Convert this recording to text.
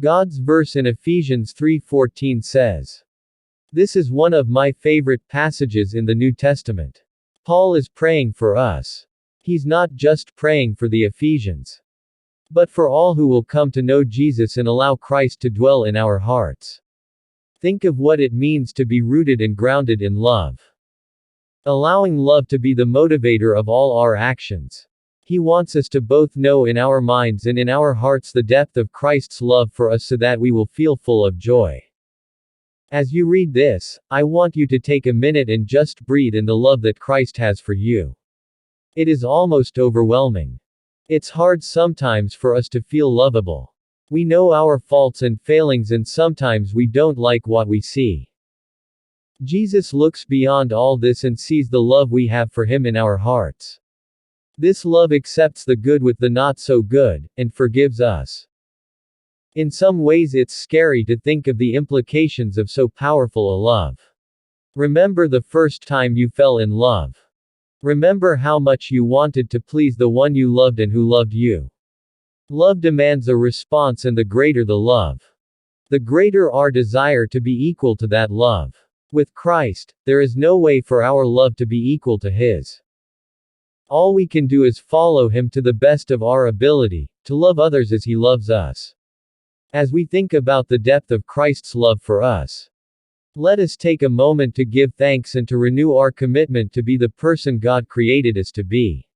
God's verse in Ephesians 3:14 says, "This is one of my favorite passages in the New Testament." Paul is praying for us. He's not just praying for the Ephesians, but for all who will come to know Jesus and allow Christ to dwell in our hearts. Think of what it means to be rooted and grounded in love. Allowing love to be the motivator of all our actions. He wants us to both know in our minds and in our hearts the depth of Christ's love for us so that we will feel full of joy. As you read this, I want you to take a minute and just breathe in the love that Christ has for you. It is almost overwhelming. It's hard sometimes for us to feel lovable. We know our faults and failings and sometimes we don't like what we see. Jesus looks beyond all this and sees the love we have for him in our hearts. This love accepts the good with the not so good, and forgives us. In some ways it's scary to think of the implications of so powerful a love. Remember the first time you fell in love. Remember how much you wanted to please the one you loved and who loved you. Love demands a response, and the greater the love, the greater our desire to be equal to that love. With Christ, there is no way for our love to be equal to his. All we can do is follow him to the best of our ability, to love others as he loves us. As we think about the depth of Christ's love for us, let us take a moment to give thanks and to renew our commitment to be the person God created us to be.